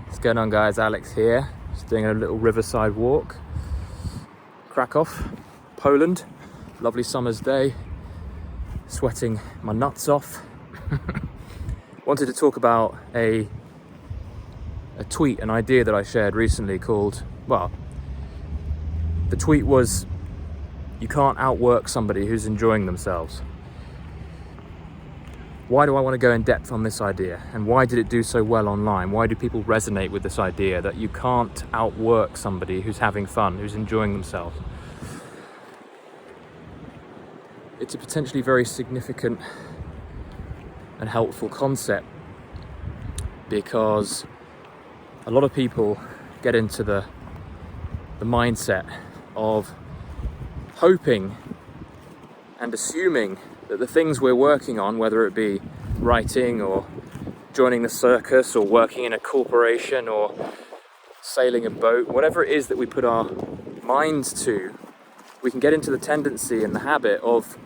What's going on, guys? Alex here, just doing a little riverside walk. Krakow, Poland, lovely summer's day, sweating my nuts off. Wanted to talk about a tweet, an idea that I shared recently called, well, the tweet was, you can't outwork somebody who's enjoying themselves. Why do I want to go in depth on this idea? And why did it do so well online? Why do people resonate with this idea that you can't outwork somebody who's having fun, who's enjoying themselves? It's a potentially very significant and helpful concept, because a lot of people get into the mindset of hoping and assuming that the things we're working on, whether it be writing or joining the circus or working in a corporation or sailing a boat, whatever it is that we put our minds to, we can get into the tendency and the habit of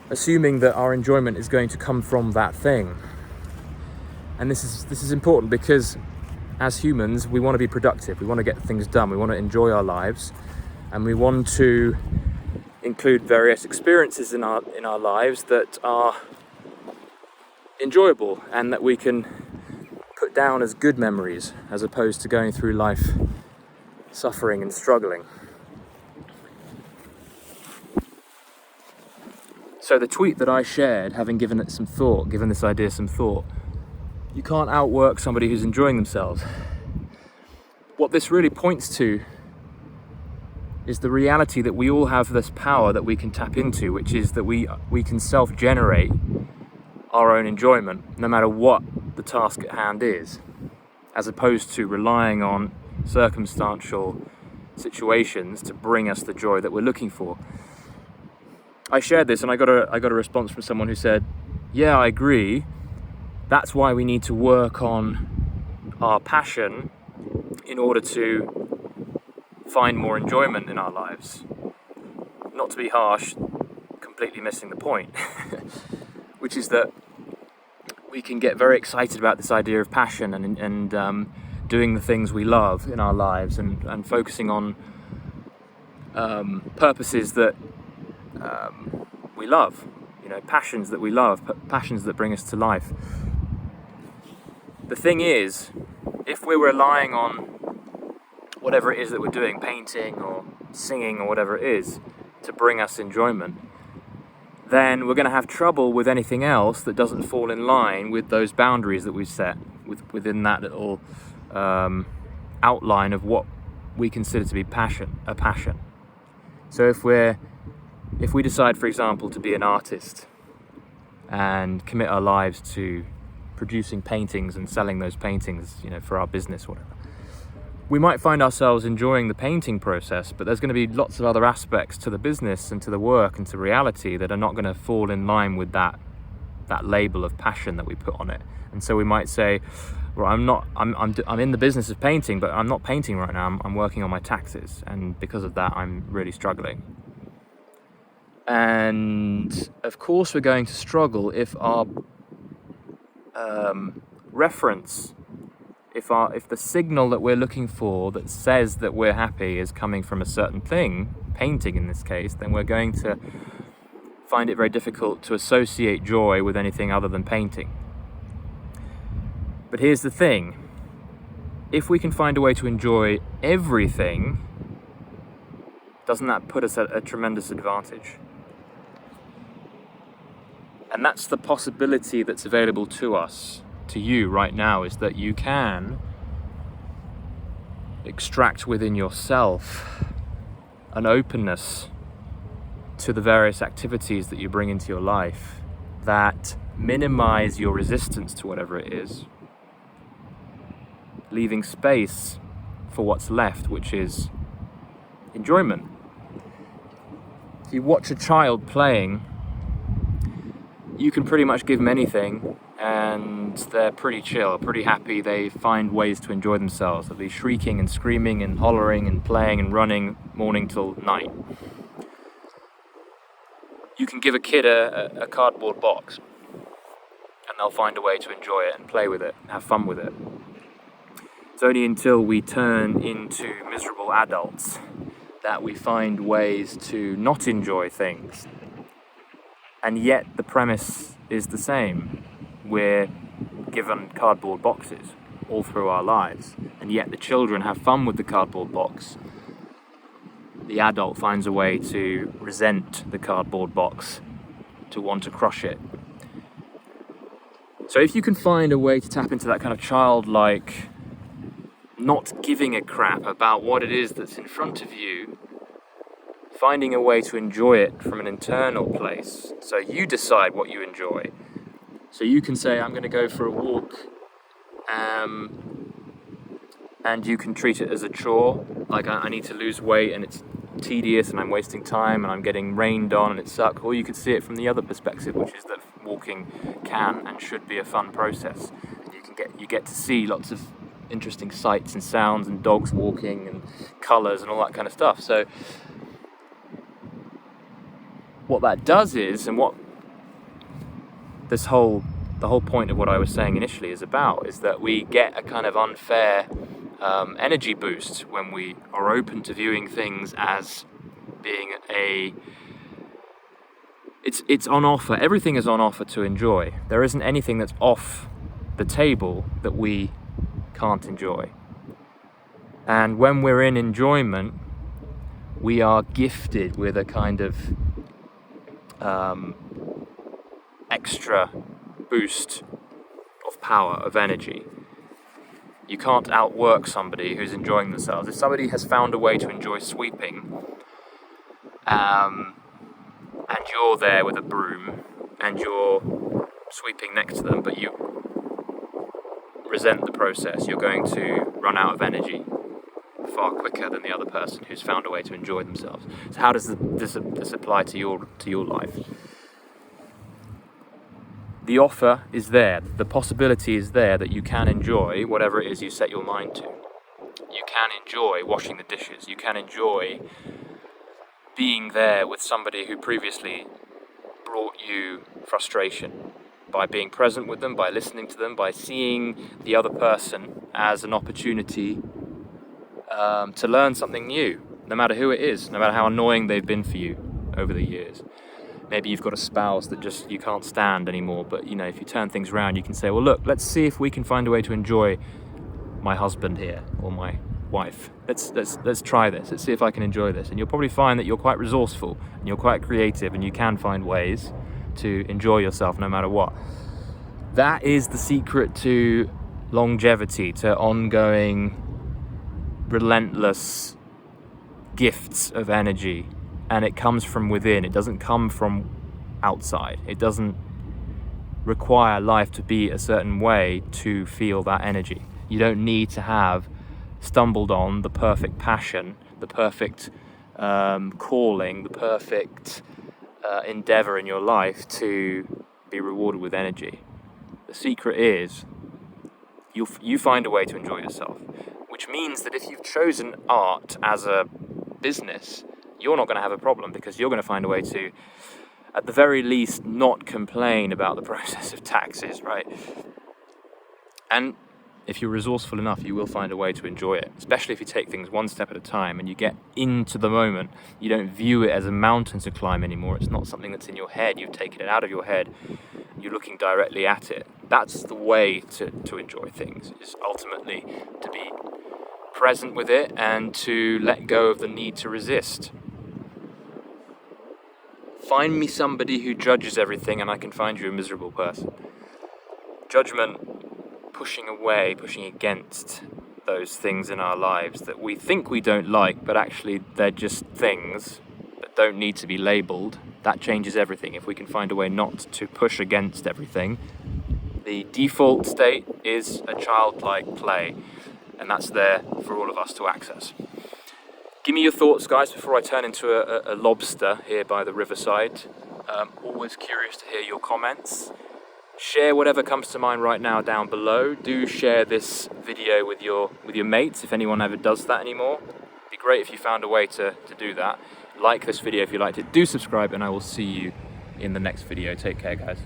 assuming that our enjoyment is going to come from that thing. And this is important, because as humans, we want to be productive, we want to get things done, we want to enjoy our lives, and we want to include various experiences in our lives that are enjoyable and that we can put down as good memories, as opposed to going through life suffering and struggling. So the tweet that I shared, having given it some thought, given this idea some thought, you can't outwork somebody who's enjoying themselves. What this really points to is the reality that we all have this power that we can tap into, which is that we can self-generate our own enjoyment, no matter what the task at hand is, as opposed to relying on circumstantial situations to bring us the joy that we're looking for. I shared this and I got a response from someone who said, yeah, I agree. That's why we need to work on our passion in order to find more enjoyment in our lives. Not to be harsh, completely missing the point, which is that we can get very excited about this idea of passion and doing the things we love in our lives and focusing on purposes that we love, passions that we love, passions that bring us to life. The thing is, if we're relying on whatever it is that we're doing, painting or singing or whatever it is, to bring us enjoyment, then we're going to have trouble with anything else that doesn't fall in line with those boundaries that we've set within that little outline of what we consider to be a passion. So if we decide, for example, to be an artist and commit our lives to producing paintings and selling those paintings, for our business, whatever, we might find ourselves enjoying the painting process, but there's going to be lots of other aspects to the business and to the work and to reality that are not going to fall in line with that label of passion that we put on it. And so we might say, well, I'm in the business of painting, but I'm not painting right now. I'm working on my taxes, and because of that, I'm really struggling. And of course, we're going to struggle if our reference, if the signal that we're looking for that says that we're happy is coming from a certain thing, painting in this case, then we're going to find it very difficult to associate joy with anything other than painting. But here's the thing. If we can find a way to enjoy everything, doesn't that put us at a tremendous advantage? And that's the possibility that's available to us, to you right now, is that you can extract within yourself an openness to the various activities that you bring into your life that minimize your resistance to whatever it is, leaving space for what's left, which is enjoyment. If you watch a child playing, you can pretty much give them anything and they're pretty chill, pretty happy. They find ways to enjoy themselves. They'll be shrieking and screaming and hollering and playing and running morning till night. You can give a kid a cardboard box and they'll find a way to enjoy it and play with it and have fun with it. It's only until we turn into miserable adults that we find ways to not enjoy things. And yet the premise is the same. We're given cardboard boxes all through our lives, and yet the children have fun with the cardboard box. The adult finds a way to resent the cardboard box, to want to crush it. So if you can find a way to tap into that kind of childlike, not giving a crap about what it is that's in front of you, finding a way to enjoy it from an internal place, so you decide what you enjoy. So you can say, I'm going to go for a walk, and you can treat it as a chore, like I need to lose weight and it's tedious and I'm wasting time and I'm getting rained on and it sucks. Or you could see it from the other perspective, which is that walking can and should be a fun process. And you get to see lots of interesting sights and sounds and dogs walking and colours and all that kind of stuff. So what that does is, and what the whole point of what I was saying initially is about, is that we get a kind of unfair energy boost when we are open to viewing things as being it's on offer. Everything is on offer to enjoy. There isn't anything that's off the table that we can't enjoy. And when we're in enjoyment, we are gifted with a kind of extra boost of power, of energy. You can't outwork somebody who's enjoying themselves. If somebody has found a way to enjoy sweeping, and you're there with a broom and you're sweeping next to them, but you resent the process, you're going to run out of energy far quicker than the other person who's found a way to enjoy themselves. So how does this apply to your life? The offer is there, the possibility is there that you can enjoy whatever it is you set your mind to. You can enjoy washing the dishes, you can enjoy being there with somebody who previously brought you frustration, by being present with them, by listening to them, by seeing the other person as an opportunity to learn something new, no matter who it is, no matter how annoying they've been for you over the years. Maybe you've got a spouse that just you can't stand anymore, but if you turn things around, you can say, well, look, let's see if we can find a way to enjoy my husband here, or my wife. Let's try this. Let's see if I can enjoy this. And you'll probably find that you're quite resourceful and you're quite creative, and you can find ways to enjoy yourself no matter what. That is the secret to longevity, to ongoing, relentless gifts of energy. And it comes from within. It doesn't come from outside. It doesn't require life to be a certain way to feel that energy. You don't need to have stumbled on the perfect passion, the perfect calling, the perfect endeavor in your life to be rewarded with energy. The secret is you find a way to enjoy yourself, which means that if you've chosen art as a business, you're not going to have a problem, because you're going to find a way to, at the very least, not complain about the process of taxes, right? And if you're resourceful enough, you will find a way to enjoy it, especially if you take things one step at a time and you get into the moment. You don't view it as a mountain to climb anymore. It's not something that's in your head. You've taken it out of your head. You're looking directly at it. That's the way to enjoy things, is ultimately to be present with it and to let go of the need to resist. Find me somebody who judges everything and I can find you a miserable person. Judgment, pushing away, pushing against those things in our lives that we think we don't like, but actually they're just things that don't need to be labelled. That changes everything. If we can find a way not to push against everything, the default state is a childlike play, and that's there for all of us to access. Give me your thoughts, guys, before I turn into a lobster here by the riverside. Always curious to hear your comments. Share whatever comes to mind right now down below. Do share this video with your mates, if anyone ever does that anymore. It'd be great if you found a way to do that. Like this video if you liked it. Do subscribe, and I will see you in the next video. Take care, guys.